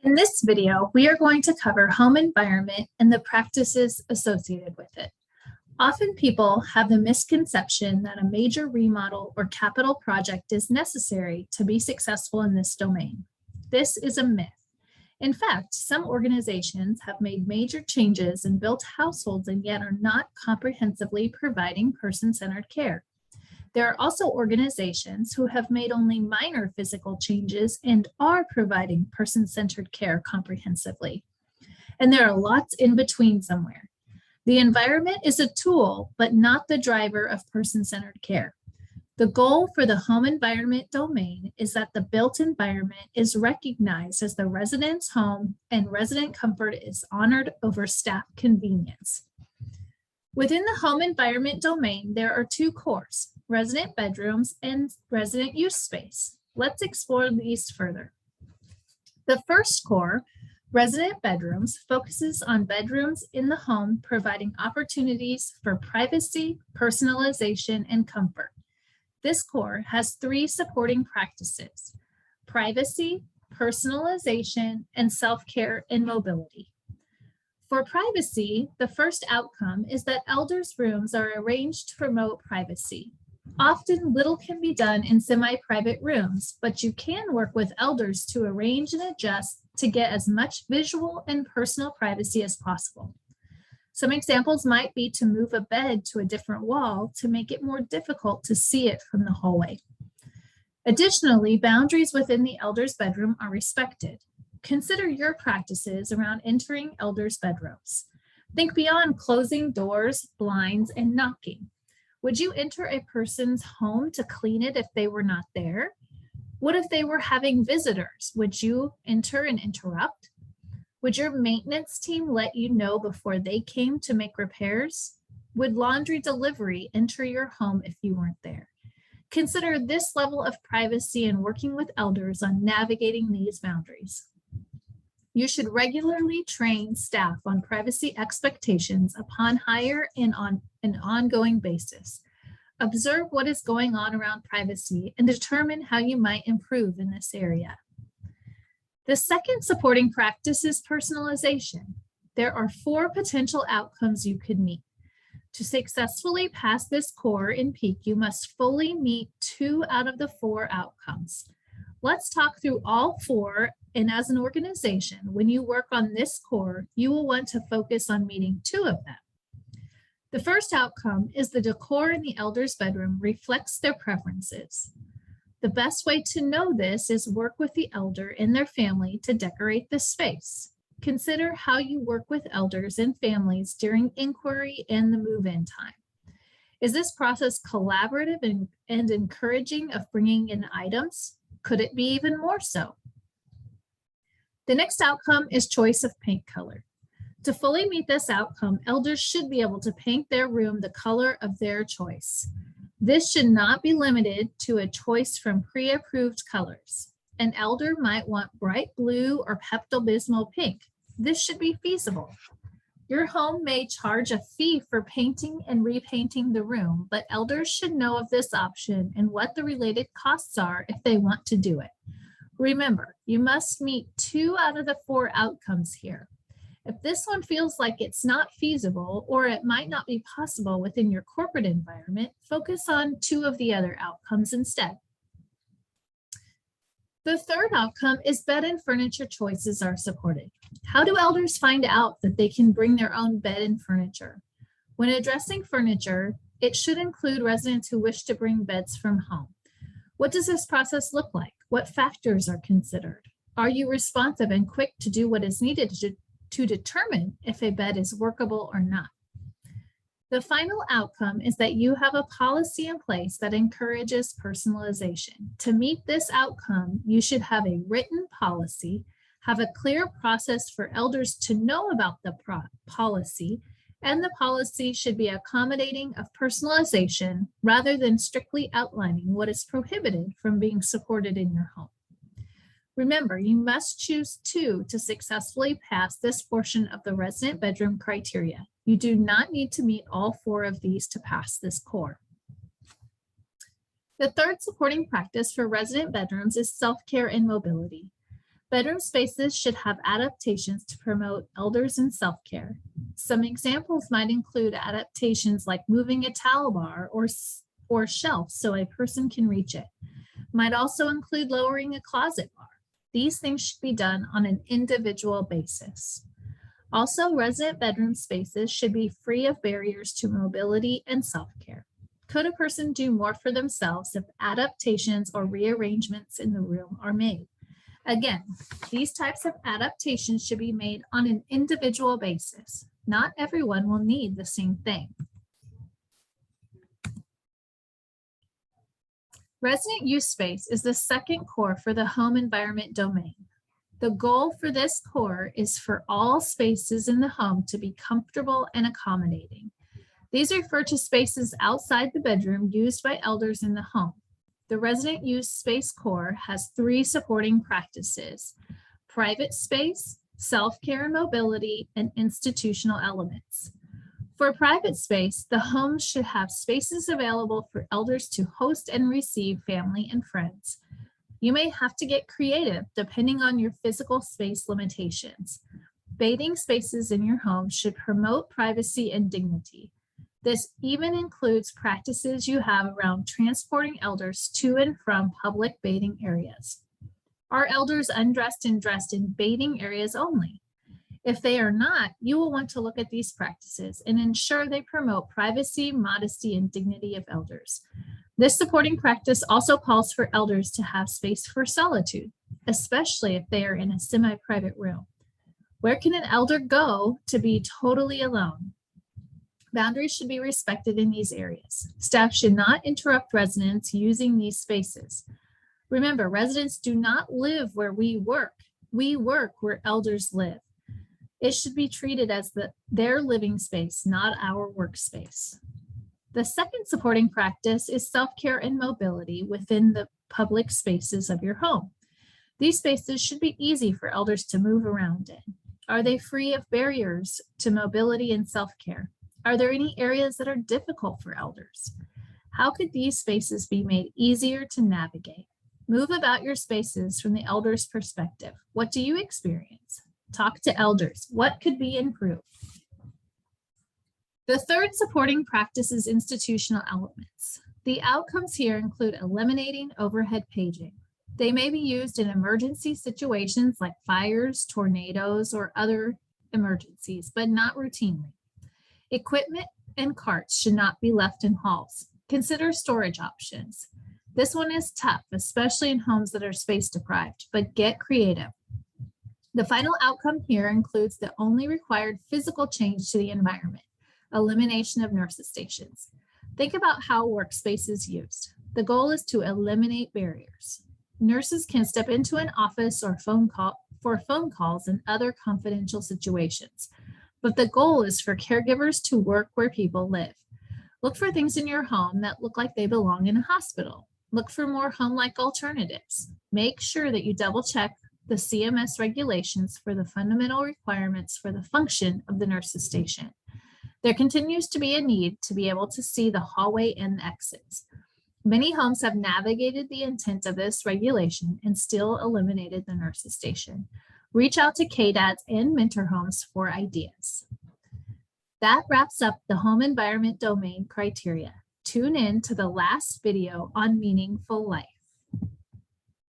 In this video, we are going to cover home environment and the practices associated with it. Often people have the misconception that a major remodel or capital project is necessary to be successful in this domain. This is a myth. In fact, some organizations have made major changes and built households and yet are not comprehensively providing person-centered care. There are also organizations who have made only minor physical changes and are providing person-centered care comprehensively. And there are lots in between somewhere. The environment is a tool, but not the driver of person-centered care. The goal for the home environment domain is that the built environment is recognized as the resident's home and resident comfort is honored over staff convenience. Within the home environment domain, there are two cores: resident bedrooms and resident use space. Let's explore these further. The first core, resident bedrooms, focuses on bedrooms in the home, providing opportunities for privacy, personalization, and comfort. This core has three supporting practices: privacy, personalization, and self-care and mobility. For privacy, the first outcome is that elders' rooms are arranged to promote privacy. Often, little can be done in semi-private rooms, but you can work with elders to arrange and adjust to get as much visual and personal privacy as possible. Some examples might be to move a bed to a different wall to make it more difficult to see it from the hallway. Additionally, boundaries within the elder's bedroom are respected. Consider your practices around entering elders' bedrooms. Think beyond closing doors, blinds, and knocking. Would you enter a person's home to clean it if they were not there? What if they were having visitors? Would you enter and interrupt? Would your maintenance team let you know before they came to make repairs? Would laundry delivery enter your home if you weren't there? Consider this level of privacy and working with elders on navigating these boundaries. You should regularly train staff on privacy expectations upon hire and on an ongoing basis. Observe what is going on around privacy and determine how you might improve in this area. The second supporting practice is personalization. There are 4 potential outcomes you could meet. To successfully pass this core in peak, you must fully meet 2 out of the 4 outcomes. Let's talk through all 4, and as an organization, when you work on this core, you will want to focus on meeting 2 of them. The first outcome is the decor in the elder's bedroom reflects their preferences. The best way to know this is work with the elder and their family to decorate the space. Consider how you work with elders and families during inquiry and the move-in time. Is this process collaborative and encouraging of bringing in items? Could it be even more so? The next outcome is choice of paint color. To fully meet this outcome, elders should be able to paint their room the color of their choice. This should not be limited to a choice from pre-approved colors. An elder might want bright blue or Pepto-Bismol pink. This should be feasible. Your home may charge a fee for painting and repainting the room, but elders should know of this option and what the related costs are if they want to do it. Remember, you must meet 2 out of the 4 outcomes here. If this one feels like it's not feasible or it might not be possible within your corporate environment, focus on 2 of the other outcomes instead. The third outcome is bed and furniture choices are supported. How do elders find out that they can bring their own bed and furniture? When addressing furniture, it should include residents who wish to bring beds from home. What does this process look like? What factors are considered? Are you responsive and quick to do what is needed to determine if a bed is workable or not? The final outcome is that you have a policy in place that encourages personalization. To meet this outcome, you should have a written policy, have a clear process for elders to know about the policy, and the policy should be accommodating of personalization rather than strictly outlining what is prohibited from being supported in your home. Remember, you must choose 2 to successfully pass this portion of the resident bedroom criteria. You do not need to meet all 4 of these to pass this core. The third supporting practice for resident bedrooms is self-care and mobility. Bedroom spaces should have adaptations to promote elders and self-care. Some examples might include adaptations like moving a towel bar or shelf so a person can reach it. Might also include lowering a closet bar. These things should be done on an individual basis. Also, resident bedroom spaces should be free of barriers to mobility and self-care. Could a person do more for themselves if adaptations or rearrangements in the room are made? Again, these types of adaptations should be made on an individual basis. Not everyone will need the same thing. Resident use space is the second core for the home environment domain. The goal for this core is for all spaces in the home to be comfortable and accommodating. These refer to spaces outside the bedroom used by elders in the home. The resident use space core has 3 supporting practices: private space, self-care and mobility, and institutional elements. For private space, the home should have spaces available for elders to host and receive family and friends. You may have to get creative depending on your physical space limitations. Bathing spaces in your home should promote privacy and dignity. This even includes practices you have around transporting elders to and from public bathing areas. Are elders undressed and dressed in bathing areas only? If they are not, you will want to look at these practices and ensure they promote privacy, modesty, and dignity of elders. This supporting practice also calls for elders to have space for solitude, especially if they are in a semi-private room. Where can an elder go to be totally alone? Boundaries should be respected in these areas. Staff should not interrupt residents using these spaces. Remember, residents do not live where we work. We work where elders live. It should be treated as their living space, not our workspace. The second supporting practice is self-care and mobility within the public spaces of your home. These spaces should be easy for elders to move around in. Are they free of barriers to mobility and self-care? Are there any areas that are difficult for elders? How could these spaces be made easier to navigate? Move about your spaces from the elder's perspective. What do you experience? Talk to elders. What could be improved? The third supporting practice is institutional elements. The outcomes here include eliminating overhead paging. They may be used in emergency situations like fires, tornadoes, or other emergencies, but not routinely. Equipment and carts should not be left in halls. Consider storage options. This one is tough, especially in homes that are space deprived, but get creative. The final outcome here includes the only required physical change to the environment: elimination of nurses' stations. Think about how workspace is used. The goal is to eliminate barriers. Nurses can step into an office or phone calls and other confidential situations. But the goal is for caregivers to work where people live. Look for things in your home that look like they belong in a hospital. Look for more home-like alternatives. Make sure that you double check the CMS regulations for the fundamental requirements for the function of the nurse's station. There continues to be a need to be able to see the hallway and the exits. Many homes have navigated the intent of this regulation and still eliminated the nurse's station. Reach out to KDADs and mentor homes for ideas. That wraps up the home environment domain criteria. Tune in to the last video on meaningful life.